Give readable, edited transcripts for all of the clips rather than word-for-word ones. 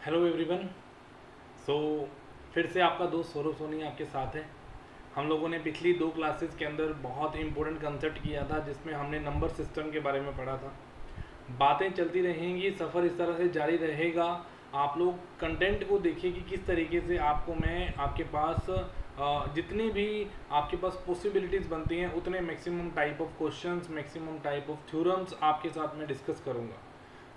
Hello everyone. सो फिर से आपका दोस्त सौरभ सोनी आपके साथ है। हम लोगों ने पिछली दो क्लासेस के अंदर बहुत इंपॉर्टेंट कंसेप्ट किया था जिसमें हमने नंबर सिस्टम के बारे में पढ़ा था। बातें चलती रहेंगी, सफ़र इस तरह से जारी रहेगा। आप लोग कंटेंट को देखिए कि किस तरीके से आपको मैं आपके पास जितनी भी आपके पास पॉसिबिलिटीज़ बनती हैं उतने maximum type of questions, maximum type of theorems आपके साथ में डिस्कस करूँगा।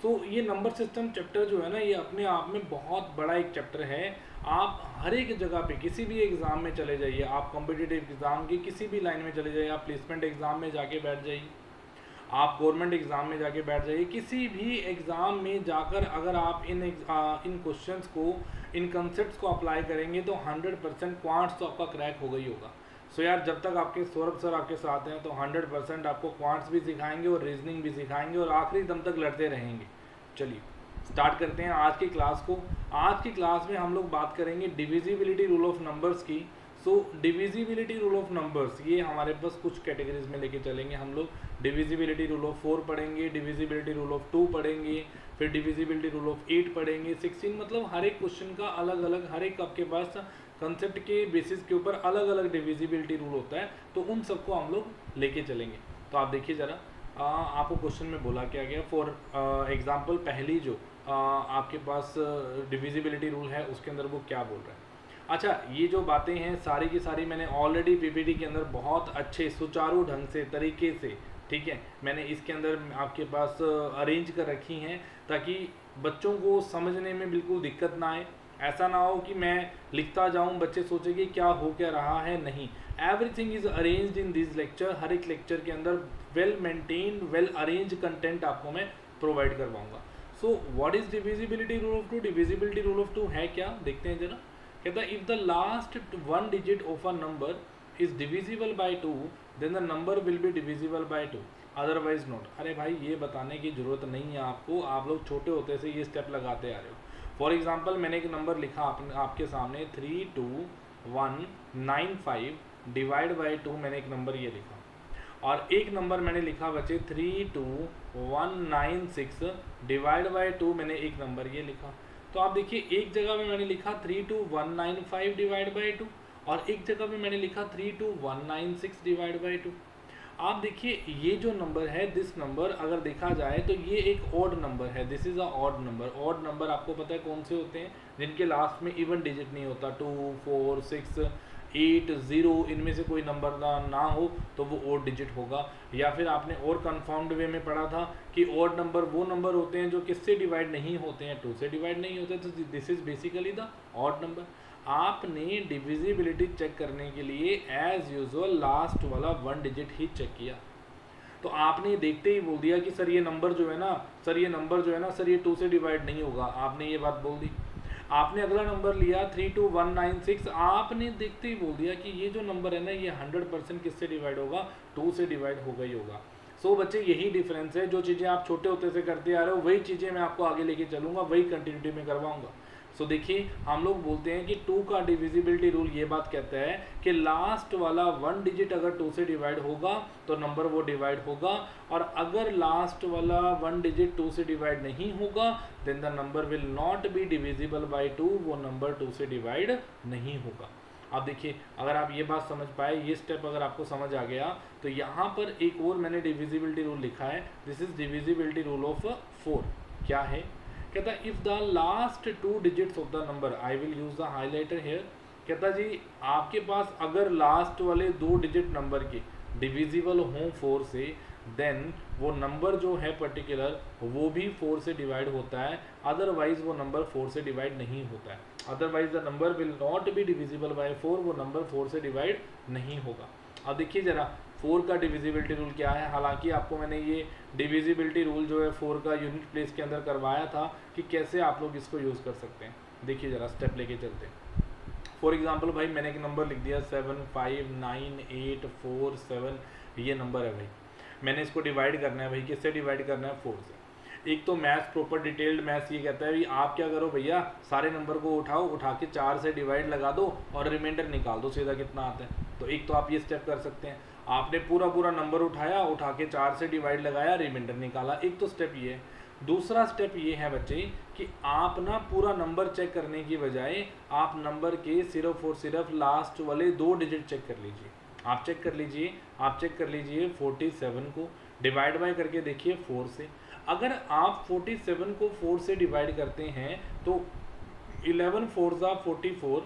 तो ये नंबर सिस्टम चैप्टर जो है ना, ये अपने आप में बहुत बड़ा एक चैप्टर है। आप हर एक जगह पे किसी भी एग्ज़ाम में चले जाइए, आप कॉम्पिटिटिव एग्ज़ाम की किसी भी लाइन में चले जाइए, आप प्लेसमेंट एग्ज़ाम में जाके बैठ जाइए, आप गवर्नमेंट एग्ज़ाम में जाके बैठ जाइए, किसी भी एग्ज़ाम में जाकर अगर आप इन क्वेश्चंस को, इन कंसेप्ट को अप्लाई करेंगे तो 100% क्वांट्स तो आपका क्रैक होगा ही होगा। सो यार, जब तक आपके सौरभ सर आपके साथ हैं तो 100% आपको क्वांट्स भी सिखाएंगे और रीजनिंग भी सिखाएंगे और आखिरी दम तक लड़ते रहेंगे। चलिए स्टार्ट करते हैं आज की क्लास को। आज की क्लास में हम लोग बात करेंगे डिविजिबिलिटी रूल ऑफ नंबर्स की। सो डिविजिबिलिटी रूल ऑफ नंबर्स, ये हमारे पास कुछ कैटेगरीज में लेके चलेंगे हम लोग। डिविजिबिलिटी रूल ऑफ 4 पढ़ेंगे, डिविजिबिलिटी रूल ऑफ 2 पढ़ेंगे, फिर डिविजिबिलिटी रूल ऑफ 8 पढ़ेंगे, 16, मतलब हर एक क्वेश्चन का अलग अलग, हर एक आपके पास कंसेप्ट के बेसिस के ऊपर अलग अलग डिविजिबिलिटी रूल होता है, तो उन सबको हम लोग लेके चलेंगे। तो आप देखिए ज़रा, आपको क्वेश्चन में बोला क्या गया। फॉर एग्जांपल पहली जो आपके पास डिविजिबिलिटी रूल है उसके अंदर वो क्या बोल रहा है। अच्छा, ये जो बातें हैं सारी की सारी मैंने ऑलरेडी पीपीटी के अंदर बहुत अच्छे सुचारू ढंग से तरीके से, ठीक है, मैंने इसके अंदर आपके पास अरेंज कर रखी हैं ताकि बच्चों को समझने में बिल्कुल दिक्कत ना आए। ऐसा ना हो कि मैं लिखता जाऊं, बच्चे सोचे कि क्या हो क्या रहा है। नहीं, everything is arranged in this lecture. हर एक लेक्चर के अंदर well maintained, well arrange content आपको मैं प्रोवाइड करवाऊंगा। So what is divisibility rule of 2? Divisibility rule of 2 है क्या, देखते हैं जरा। कहता है if the last one digit of a number is divisible by 2 then the number will be divisible by 2, otherwise not. अरे भाई, ये बताने की जरूरत नहीं है आपको, आप लोग छोटे होते से ये स्टेप लगाते आ रहे हो। फॉर एग्जाम्पल मैंने एक नंबर लिखा आपके सामने 32195 डिवाइड बाई 2, मैंने एक नंबर ये लिखा। और एक नंबर मैंने लिखा बच्चे 32196 डिवाइड बाई 2, मैंने एक नंबर ये लिखा। तो आप देखिए, एक जगह में मैंने लिखा 32195 डिवाइड बाई 2 और एक जगह में मैंने लिखा 32196 डिवाइड बाई 2। आप देखिए, ये जो नंबर है, दिस नंबर अगर देखा जाए तो ये एक ऑड नंबर है। This is a odd number. Odd number आपको पता है कौन से होते हैं? जिनके लास्ट में इवन डिजिट नहीं होता। 2, 4, 6, 8, 0, इनमें से कोई नंबर ना हो तो वो ऑड डिजिट होगा। या फिर आपने और कन्फर्म्ड वे में पढ़ा था कि ऑड नंबर वो नंबर होते हैं जो किससे डिवाइड नहीं होते हैं, 2 से डिवाइड नहीं होते। तो this is basically the odd number. आपने डिविजिबिलिटी चेक करने के लिए एज यूजुअल लास्ट वाला 1 डिजिट ही चेक किया। तो आपने देखते ही बोल दिया कि सर ये नंबर जो है ना, सर ये नंबर जो है ना, सर ये 2 से डिवाइड नहीं होगा। आपने ये बात बोल दी। आपने अगला नंबर लिया 32196, आपने देखते ही बोल दिया कि ये जो नंबर है ना, ये 100% किससे डिवाइड होगा? 2 से डिवाइड होगा ही होगा। सो बच्चे, यही डिफरेंस है। जो चीज़ें आप छोटे होते से करते आ रहे हो वही चीज़ें मैं आपको आगे लेके चलूँगा, वही कंटिन्यूटी में करवाऊँगा। सो देखिए, हम लोग बोलते हैं कि 2 का डिविजिबिलिटी रूल ये बात कहता है कि लास्ट वाला 1 डिजिट अगर 2 से डिवाइड होगा तो नंबर वो डिवाइड होगा, और अगर लास्ट वाला 1 डिजिट 2 से डिवाइड नहीं होगा then the number will not be divisible by 2, वो नंबर 2 से डिवाइड नहीं होगा। अब देखिए, अगर आप ये बात समझ पाए, ये स्टेप अगर आपको समझ आ गया, तो यहाँ पर एक और मैंने डिविजिबिलिटी रूल लिखा है। This is divisibility rule of 4। क्या है? कहता है if the last 2 digits of the number, I will use the highlighter here. कहता जी, आपके पास अगर लास्ट वाले 2 डिजिट नंबर के डिविजिबल हों 4 से, देन वो नंबर जो है पर्टिकुलर वो भी 4 से डिवाइड होता है, अदरवाइज वो नंबर 4 से डिवाइड नहीं होता है। Otherwise the number will not be divisible bye 4, वो नंबर 4 से डिवाइड नहीं होगा। अब देखिए जरा, 4 का डिविजिबिलिटी रूल क्या है। हालांकि आपको मैंने ये डिविजिबिलिटी रूल जो है 4 का यूनिट प्लेस के अंदर करवाया था कि कैसे आप लोग इसको यूज़ कर सकते हैं। देखिए जरा, स्टेप लेके चलते हैं। फॉर एग्जांपल भाई, मैंने एक नंबर लिख दिया 7598447, ये नंबर है भाई। मैंने इसको डिवाइड करना है भाई, किससे डिवाइड करना है? 4 से। एक तो मैथ्स, प्रॉपर डिटेल्ड मैथ्स ये कहता है भाई आप क्या करो भैया, सारे नंबर को उठाओ, उठा के 4 से डिवाइड लगा दो और रिमाइंडर निकाल दो, सीधा कितना आता है। तो एक तो आप ये स्टेप कर सकते हैं। आपने पूरा पूरा नंबर उठाया, उठा के 4 से डिवाइड लगाया, रिमाइंडर निकाला, एक तो स्टेप ये है। दूसरा स्टेप ये है बच्चे कि आप ना पूरा नंबर चेक करने की बजाय आप नंबर के सिर्फ और सिर्फ लास्ट वाले 2 डिजिट चेक कर लीजिए। आप चेक कर लीजिए 47 को डिवाइड बाय करके देखिए 4 से। अगर आप 47 को 4 से डिवाइड करते हैं तो 11 4 ज़ा 44,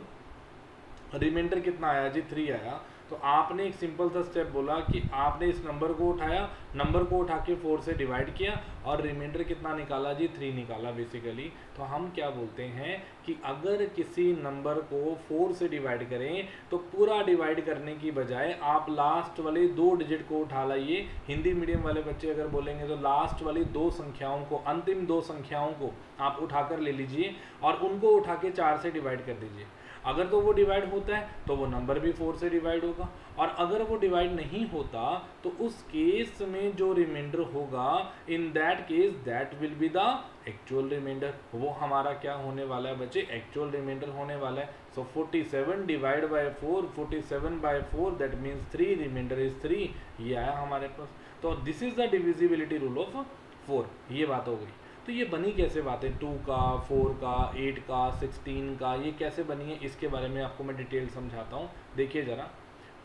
रिमाइंडर कितना आया जी 3 आया। तो आपने एक सिंपल सा स्टेप बोला कि आपने इस नंबर को उठाया, नंबर को उठा के 4 से डिवाइड किया और रिमाइंडर कितना निकाला जी 3 निकाला बेसिकली। तो हम क्या बोलते हैं कि अगर किसी नंबर को 4 से डिवाइड करें तो पूरा डिवाइड करने की बजाय आप लास्ट वाले 2 डिजिट को उठा लाइए। हिंदी मीडियम वाले बच्चे अगर बोलेंगे तो लास्ट वाली 2 संख्याओं को, अंतिम 2 संख्याओं को आप उठाकर ले लीजिए और उनको उठा के 4 से डिवाइड कर दीजिए। अगर तो वो डिवाइड होता है तो वो नंबर भी 4 से डिवाइड होगा, और अगर वो डिवाइड नहीं होता तो उस केस में जो रिमाइंडर होगा, in that case that will be the actual reminder. वो हमारा क्या होने वाला है बच्चे, एक्चुअल रिमाइंडर होने वाला है। So 47 divide by 4, 47 by 4 that means 3, reminder is 3। ये आया हमारे पास। तो this is the divisibility rule of 4। ये बात हो गई। तो ये बनी कैसे बातें, 2 का, 4 का, 8 का, 16 का, ये कैसे बनी है इसके बारे में आपको मैं डिटेल समझाता हूँ। देखिए ज़रा,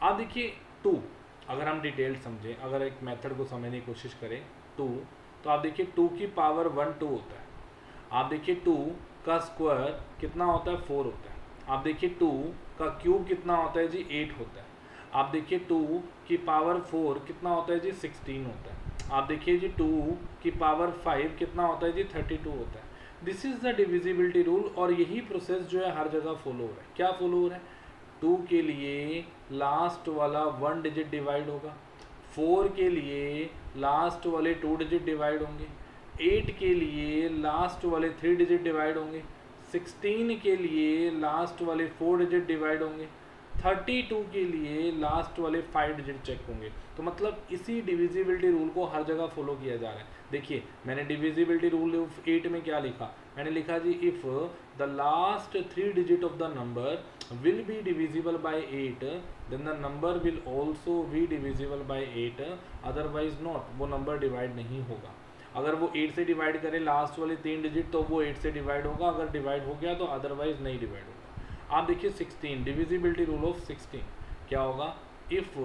आप देखिए 2, अगर हम डिटेल समझें, अगर एक मेथड को समझने की कोशिश करें 2, तो आप देखिए 2 की पावर 1 2 होता है। आप देखिए 2 का स्क्वायर कितना होता है, 4 होता है। आप देखिए 2 का क्यूब कितना होता है जी, 8 होता है। आप देखिए 2 की पावर 4 कितना होता है जी, 16 होता है। आप देखिए जी 2 की पावर 5 कितना होता है जी, 32 होता है। This is the divisibility rule, और यही प्रोसेस जो है हर जगह फॉलो हो रहा है। क्या फॉलो हो रहा है, 2 के लिए लास्ट वाला 1 डिजिट डिवाइड होगा, 4 के लिए लास्ट वाले 2 डिजिट डिवाइड होंगे, 8 के लिए लास्ट वाले 3 डिजिट डिवाइड होंगे, 16 के लिए लास्ट वाले 4 डिजिट डिवाइड होंगे, 32 के लिए लास्ट वाले 5 डिजिट चेक होंगे। तो मतलब इसी डिविजिबिलिटी रूल को हर जगह फॉलो किया जा रहा है। देखिए मैंने डिविजिबिलिटी रूल ऑफ 8 में क्या लिखा, मैंने लिखा जी if the last 3 digit of the number will be divisible by 8 then the number will also be divisible by 8, otherwise not, वो नंबर डिवाइड नहीं होगा। अगर वो 8 से डिवाइड करे लास्ट वाले 3 डिजिट तो वो 8 से डिवाइड होगा, अगर डिवाइड हो गया तो अदरवाइज नहीं डिवाइड होगा। आप देखिए 16, डिविजिबिलिटी रूल ऑफ 16 क्या होगा, if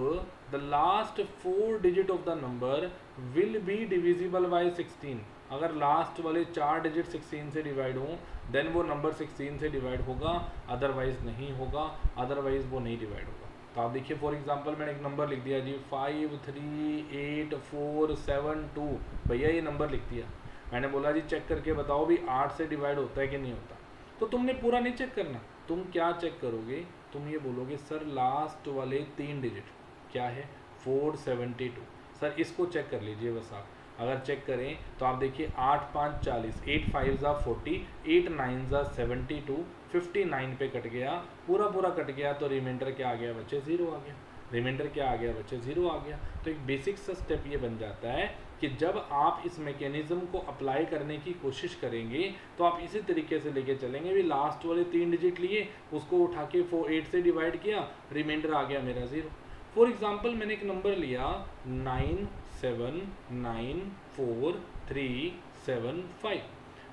the last 4 digit of the number will be divisible bye 16, अगर लास्ट वाले 4 डिजिट 16 से डिवाइड हों देन वो नंबर 16 से डिवाइड होगा, अदरवाइज नहीं होगा, अदरवाइज वो नहीं डिवाइड होगा। तो आप देखिए फॉर एग्जांपल मैंने एक नंबर लिख दिया जी 5 3 8 4 7 2, भैया ये नंबर लिख दिया। मैंने बोला जी चेक करके बताओ भी 8 से डिवाइड होता है कि नहीं होता। तो तुमने पूरा नहीं चेक करना, तुम क्या चेक करोगे, तुम ये बोलोगे सर लास्ट वाले 3 डिजिट क्या है 472, सर इसको चेक कर लीजिए बस आप। अगर चेक करें तो आप देखिए 8 5 40, 8 5 ज़ा 40, 8 9 ज़ा 72, 59 पे कट गया, पूरा कट गया, तो रिमाइंडर क्या आ गया बच्चे, 0 आ गया। रिमाइंडर क्या आ गया बच्चे, 0 आ गया। तो एक बेसिक सा स्टेप ये बन जाता है कि जब आप इस मैकेनिज्म को अप्लाई करने की कोशिश करेंगे तो आप इसी तरीके से लेके चलेंगे भी लास्ट वाले 3 डिजिट लिए, उसको उठा के 8 से डिवाइड किया, रिमाइंडर आ गया मेरा 0। फॉर एग्जांपल मैंने एक नंबर लिया 9794375,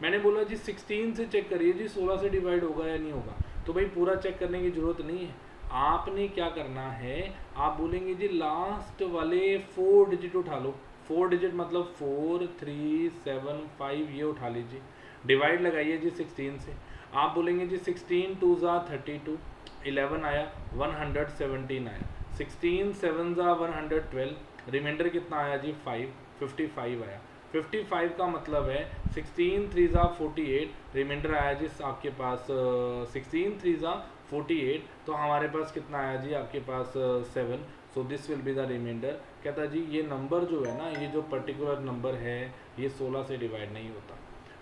मैंने बोला जी 16 से चेक करिए जी 16 से डिवाइड होगा या नहीं होगा। तो भाई पूरा चेक करने की ज़रूरत नहीं है, आपने क्या करना है, आप बोलेंगे जी लास्ट वाले 4 डिजिट उठा लो, 4 डिजिट मतलब 4 3 7 5, ये उठा लीजिए, डिवाइड लगाइए जी 16 से। आप बोलेंगे जी 16 2 ज़ा 32, 11 आया, 117 आया, 16 7 ज़ा 112, रिमाइंडर कितना आया जी 5, 55 आया। 55 का मतलब है 16 3 ज़ा 48, रिमाइंडर आया जी आपके पास 16 3 ज़ा 48, तो हमारे पास कितना आया जी आपके पास 7। So this will be the reminder. कहता जी ये नंबर जो है ना, ये जो पर्टिकुलर नंबर है ये 16 से डिवाइड नहीं होता,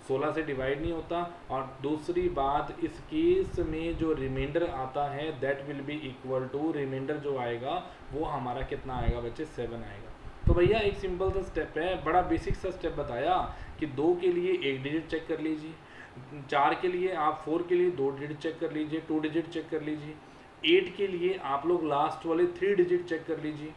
16 से डिवाइड नहीं होता। और दूसरी बात, इस केस में जो रिमाइंडर आता है that will be equal to, reminder जो आएगा वो हमारा कितना आएगा बच्चे, 7 आएगा। तो भैया एक सिंपल सा स्टेप है, बड़ा बेसिक सा स्टेप बताया कि 2 के लिए 1 डिजिट चेक कर लीजिए, 4 के लिए आप 4 के लिए 2 डिजिट चेक कर लीजिए, 2 डिजिट चेक कर लीजिए, 8 के लिए आप लोग लास्ट वाले 3 डिजिट चेक कर लीजिए,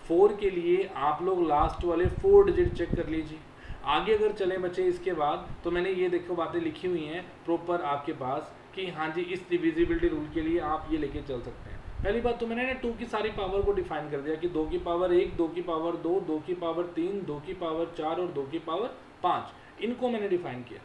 4 के लिए आप लोग लास्ट वाले 4 डिजिट चेक कर लीजिए। आगे अगर चलें बच्चे इसके बाद, तो मैंने ये देखो बातें लिखी हुई हैं प्रॉपर आपके पास कि हाँ जी इस डिविजिबिलिटी रूल के लिए आप ये लेके चल सकते हैं। पहली बात तो मैंने ना 2 की सारी पावर को डिफाइन कर दिया कि 2 की पावर 1, 2 की पावर 2, 2 की पावर 3, 2 की पावर 4 और 2 की पावर 5, इनको मैंने डिफाइन किया।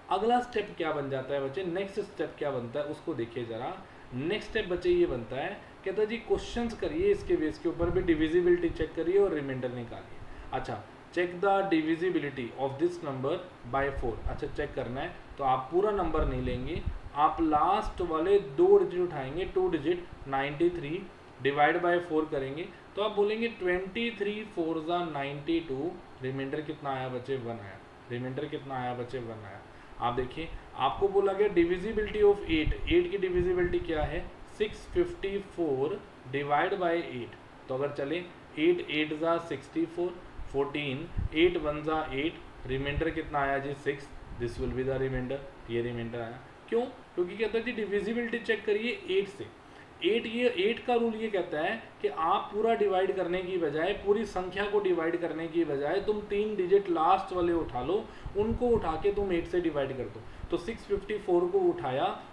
अगला स्टेप क्या बन जाता है बच्चे, नेक्स्ट स्टेप क्या बनता है उसको देखिए जरा। नेक्स्ट स्टेप बच्चे ये बनता है, कहता है जी क्वेश्चंस करिए इसके बेस के ऊपर भी, डिविजिबिलिटी चेक करिए और रिमाइंडर निकालिए। अच्छा, check the divisibility of this number by 4। अच्छा चेक करना है तो आप पूरा नंबर नहीं लेंगे, आप लास्ट वाले 2 डिजिट उठाएंगे, 2 डिजिट 93 डिवाइड बाय 4 करेंगे तो आप बोलेंगे 23 4 ज़ा 92, रिमाइंडर कितना आया बच्चे 1 आया। रिमाइंडर कितना आया बच्चे 1 आया। आप देखिए आपको बोला गया डिविजिबिलिटी ऑफ 8, 8 की डिविजिबिलिटी क्या है 654 डिवाइड बाय 8। तो अगर चले 8 8 ज़ा 64, 14 8 1 ज़ा 8, रिमाइंडर कितना आया जी 6, this will be the reminder. ये रिमाइंडर आया क्यों, क्योंकि कहता है जी डिविजिबिलिटी चेक करिए 8 से। 8 का रूल ये कहता है कि आप पूरा डिवाइड करने की बजाय, पूरी संख्या को डिवाइड करने की बजाय तुम 3 डिजिट लास्ट वाले उठा लो, उनको उठा के तुम 8 से डिवाइड कर दो। तो 654 को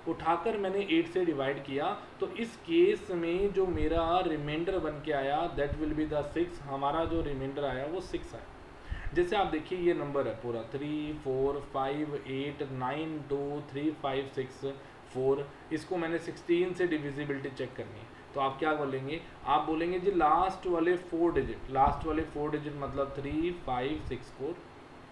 उठाकर मैंने 8 से डिवाइड किया, तो इस केस में जो मेरा रिमाइंडर बन के आया दैट विल बी द 6। हमारा जो रिमाइंडर आया वो 6 आया। जैसे आप देखिए ये नंबर है पूरा 3 4 5 8 9 2 3 5 6 4, इसको मैंने 16 से डिविजिबिलिटी चेक करनी है। तो आप क्या बोलेंगे, आप बोलेंगे जी लास्ट वाले 4 डिजिट, लास्ट वाले 4 डिजिट मतलब 3 5 6 4,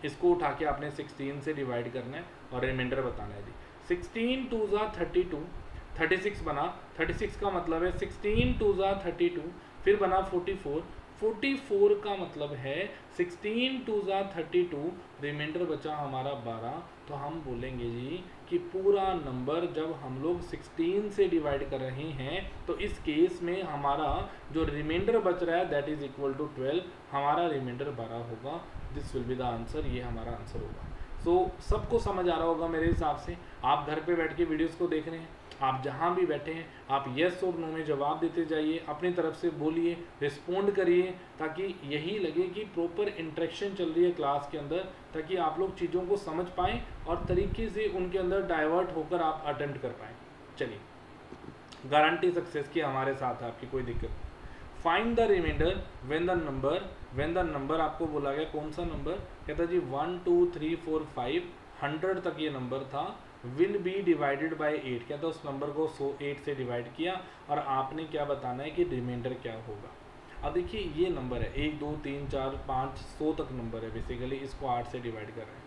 इसको उठा के आपने 16 से डिवाइड करना है और रिमाइंडर बताना है जी। 16 2 ज़ा 32, 36 बना, 36 का मतलब है 16 2 ज़ा 32, फिर बना 44, 44 का मतलब है 16 2 ज़ा 32, रिमाइंडर बचा हमारा 12। तो हम बोलेंगे जी कि पूरा नंबर जब हम लोग 16 से डिवाइड कर रहे हैं तो इस केस में हमारा जो रिमाइंडर बच रहा है दैट इज इक्वल टू 12, हमारा रिमाइंडर 12 होगा। This will be the answer, ये हमारा आंसर होगा। सो सबको समझ आ रहा होगा मेरे हिसाब से। आप घर पे बैठ के वीडियोस को देख रहे हैं, आप जहाँ भी बैठे हैं आप येस और नो में जवाब देते जाइए, अपनी तरफ से बोलिए, रिस्पोंड करिए, ताकि यही लगे कि प्रॉपर इंटरेक्शन चल रही है क्लास के अंदर, ताकि आप लोग चीज़ों को समझ पाएँ और तरीके से उनके अंदर डाइवर्ट होकर आप अटेम्प्ट कर पाएँ। चलिए, गारंटी सक्सेस की हमारे साथ है, आपकी कोई दिक्कत नहीं। Find the reminder when the number आपको बोला गया कौन सा नंबर, कहता जी 1 2 3 4 5 100 तक ये नंबर था, विल बी डिवाइडेड बाय 8। कहता उस नंबर को 8 से डिवाइड किया और आपने क्या बताना है कि रिमाइंडर क्या होगा। अब देखिए ये नंबर है 1 2 3 4 5 100 तक नंबर है, बेसिकली इसको 8 से डिवाइड कर रहे हैं।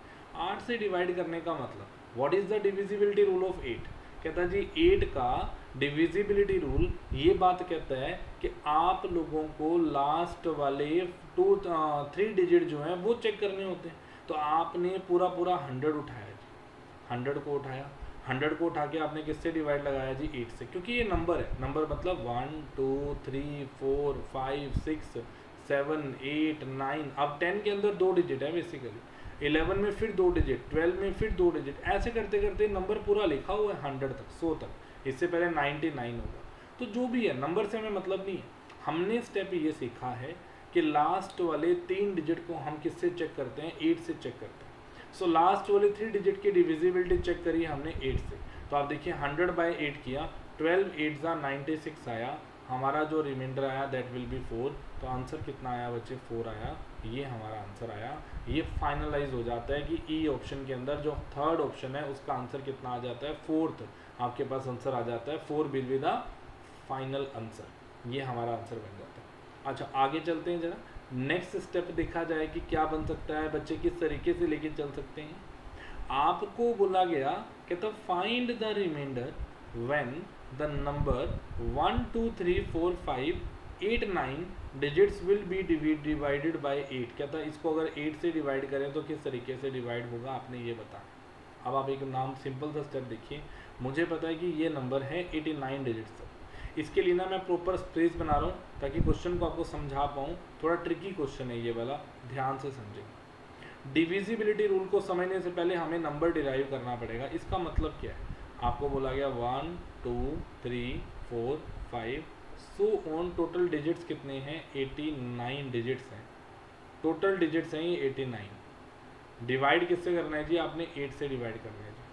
8 से डिवाइड करने का मतलब what is the divisibility rule of 8। कहता जी 8 का डिविजिबिलिटी रूल ये बात कहता है कि आप लोगों को लास्ट वाले 3 डिजिट जो हैं वो चेक करने होते हैं। तो आपने पूरा 100 उठाया जी, 100 को उठाया, 100 को उठा के आपने किससे डिवाइड लगाया जी 8 से, क्योंकि ये नंबर है, नंबर मतलब 1 2 3 4 5 6 7 8 9। अब 10 के अंदर 2 डिजिट है बेसिकली, 11 में फिर 2 डिजिट, 12 में फिर 2 डिजिट, ऐसे करते करते नंबर पूरा लिखा हुआ है 100 तक, 100 तक। इससे पहले 99 होगा। तो जो भी है नंबर से हमें मतलब नहीं है। हमने स्टेप ये सीखा है कि लास्ट वाले 3 डिजिट को हम किससे चेक करते हैं, 8 से चेक करते हैं। सो लास्ट वाले 3 डिजिट की डिविजिबिलिटी चेक करी हमने 8 से। तो आप देखिए 100 बाय 8 किया, 12 8 ज़ा 96 आया, हमारा जो रिमाइंडर आया दैट विल बी 4। तो आंसर कितना आया बच्चे 4 आया, ये हमारा आंसर आया। ये फाइनलाइज हो जाता है कि ई ऑप्शन के अंदर जो थर्ड ऑप्शन है उसका आंसर कितना आ जाता है, फोर्थ आपके पास आंसर आ जाता है, 4 will be the final answer. ये हमारा आंसर बन जाता है। अच्छा आगे चलते हैं जरा, नेक्स्ट स्टेप देखा जाए कि क्या बन सकता है, बच्चे किस तरीके से लेके चल सकते हैं। आपको बोला गया कि तो find the reminder when the number 1 2 3 4 5 8 9 digits will be divided by 8। कहता है इसको अगर 8 से डिवाइड करें तो किस तरीके से डिवाइड होगा, आपने ये बताया। अब आप एक नाम सिंपल सा स्टेप देखिए, मुझे पता है कि ये नंबर है 89 डिजिट्स तक। इसके लिए ना मैं प्रॉपर स्पेस बना रहा हूँ ताकि क्वेश्चन को आपको समझा पाऊँ। थोड़ा ट्रिकी क्वेश्चन है ये वाला, ध्यान से समझें। डिविजिबिलिटी रूल को समझने से पहले हमें नंबर डिराइव करना पड़ेगा। इसका मतलब क्या है, आपको बोला गया 1 2 3 4 5 सो ऑन, टोटल डिजिट्स कितने हैं 89 डिजिट्स हैं, टोटल डिजिट्स हैं ये 89। डिवाइड किससे करना है जी, आपने 8 से डिवाइड करना है जी।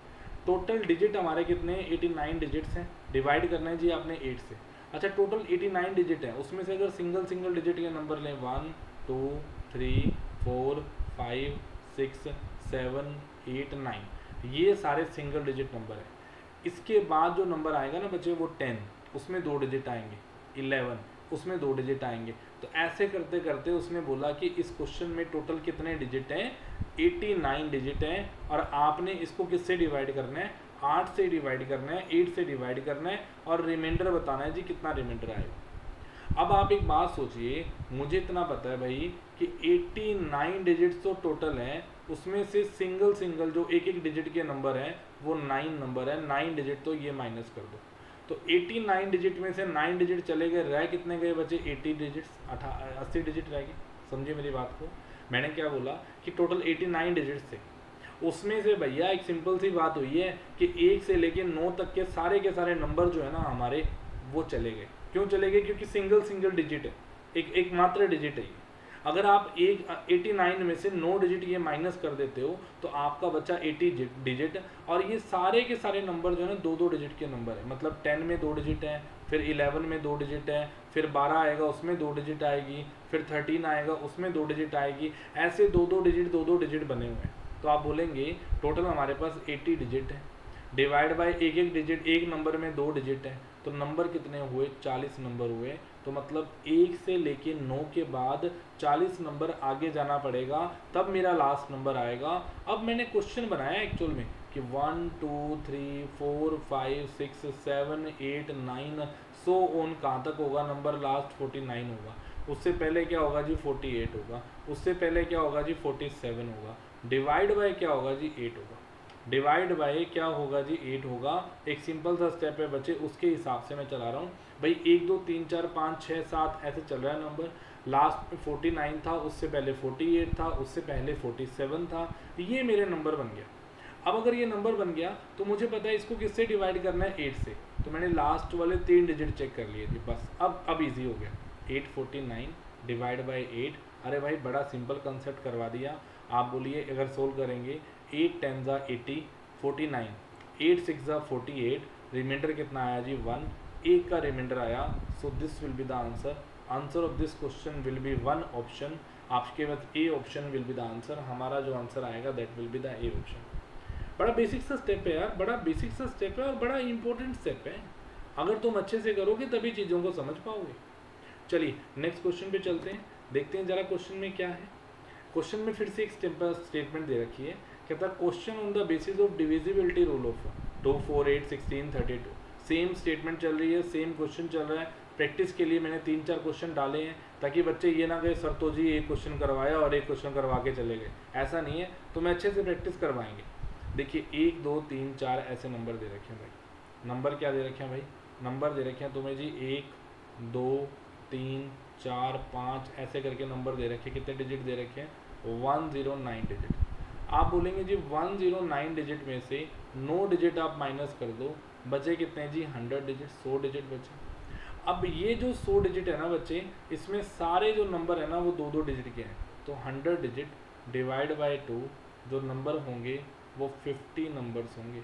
टोटल डिजिट हमारे कितने हैं, 89 डिजिट्स हैं, डिवाइड करना है जी आपने 8 से। अच्छा टोटल 89 डिजिट है, उसमें से अगर सिंगल सिंगल डिजिट के नंबर लें 1 2 3 4 5 6 7 8 9, ये सारे सिंगल डिजिट नंबर है। इसके बाद जो नंबर आएगा ना बच्चे वो 10, उसमें 2 डिजिट आएंगे, 11 उसमें 2 डिजिट आएंगे। तो ऐसे करते करते उसने बोला कि इस क्वेश्चन में टोटल कितने डिजिट हैं, 89 डिजिट हैं, और आपने इसको किससे डिवाइड करना है, 8 से डिवाइड करना है, 8 से डिवाइड करना है, और रिमाइंडर बताना है जी कितना रिमाइंडर आएगा। अब आप एक बात सोचिए, मुझे इतना पता है भाई कि 89 डिजिट्स तो टोटल हैं, उसमें से सिंगल सिंगल जो एक एक डिजिट के नंबर हैं वो 9 नंबर है, 9 डिजिट तो ये माइनस कर दो। तो 89 डिजिट में से 9 डिजिट चले गए, रह कितने गए बचे, 80 डिजिट्स, 80 डिजिट रह गए। समझिए मेरी बात को, मैंने क्या बोला कि टोटल 89 डिजिट्स थे, उसमें से भैया एक सिंपल सी बात हुई है कि 1 से लेके 9 तक के सारे नंबर जो है ना हमारे वो चले गए। क्यों चले गए, क्योंकि सिंगल सिंगल डिजिट है, एक मात्र डिजिट है ये। अगर आप 89 में से 9 डिजिट ये माइनस कर देते हो तो आपका बचा 80 डिजिट, और ये सारे के सारे नंबर जो है ना 2-2 डिजिट के नंबर है। मतलब 10 में 2 डिजिट है, फिर 11 में 2 डिजिट है, फिर 12 आएगा उसमें 2 डिजिट आएगी, फिर 13 आएगा उसमें 2 डिजिट आएगी, ऐसे 2-2 डिजिट बने हुए हैं। तो आप बोलेंगे टोटल हमारे पास 80 डिजिट है, डिवाइड बाय एक एक डिजिट, एक नंबर में 2 डिजिट है, तो नंबर कितने हुए, 40 नंबर हुए। तो मतलब 1 से लेके 9 के बाद 40 नंबर आगे जाना पड़ेगा, तब मेरा लास्ट नंबर आएगा। अब मैंने क्वेश्चन बनाया एक्चुअल में कि 1 2 3 4 5 6 7 8 9 सो ऑन कहाँ तक होगा नंबर, लास्ट 49 होगा। उससे पहले क्या होगा जी, 48 होगा। उससे पहले क्या होगा जी, 47 होगा। डिवाइड बाय क्या होगा जी, 8 होगा। डिवाइड बाय क्या होगा जी, 8 होगा। एक सिंपल सा स्टेप है बच्चे, उसके हिसाब से मैं चला रहा हूँ भाई। 1 2 3 4 5 6 7 ऐसे चल रहा है नंबर। लास्ट में 49 था, उससे पहले 48 था, उससे पहले 47 था, ये मेरे नंबर बन गया। अब अगर ये नंबर बन गया तो मुझे पता है इसको किससे डिवाइड करना है, 8 से। तो मैंने लास्ट वाले 3 डिजिट चेक कर लिए थे बस। अब ईजी हो गया। 849 डिवाइड बाई 8। अरे भाई बड़ा सिंपल कंसेप्ट करवा दिया। आप बोलिए अगर सोल्व करेंगे, 8 10 ज़ा 80, 49, 8 6 ज़ा 48, रिमाइंडर कितना आया जी 1, एक का रिमाइंडर आया। So this will be the answer. Answer of this question will be 1 option. आपके पास A option will be the answer. हमारा जो आंसर आएगा that will be the A option. बड़ा बेसिक सा स्टेप है यार, बड़ा बेसिक सा स्टेप है और बड़ा इंपॉर्टेंट स्टेप है। अगर तुम अच्छे से करोगे तभी चीज़ों को समझ पाओगे। चलिए नेक्स्ट क्वेश्चन पे चलते हैं, देखते हैं जरा क्वेश्चन में क्या है। क्वेश्चन में फिर से एक सिंपल स्टेटमेंट दे रखी है, कहता है question on the basis of divisibility rule of 2 4 8 16 32। Same statement चल रही है, सेम क्वेश्चन चल रहा है। प्रैक्टिस के लिए मैंने 3-4 क्वेश्चन डाले हैं ताकि बच्चे ये ना कहे सर तो जी एक क्वेश्चन करवाया और एक क्वेश्चन करवा के चले गए, ऐसा नहीं है। तो मैं अच्छे से प्रैक्टिस करवाएंगे। देखिए 1 2 3 4 ऐसे नंबर दे रखे हैं भाई। नंबर क्या दे रखे हैं भाई, नंबर दे रखे हैं तुम्हें जी 1 2 3 4 5 ऐसे करके नंबर दे रखे हैं। कितने डिजिट दे रखे हैं, 109 डिजिट। आप बोलेंगे जी 109 डिजिट में से 9 डिजिट आप माइनस कर दो, बचे कितने जी 100 डिजिट, 100 डिजिट बचे। अब ये जो 100 डिजिट है ना बच्चे, इसमें सारे जो नंबर है ना वो 2-2 डिजिट के हैं। तो 100 डिजिट डिवाइड बाय 2, जो नंबर होंगे वो 50 नंबर्स होंगे,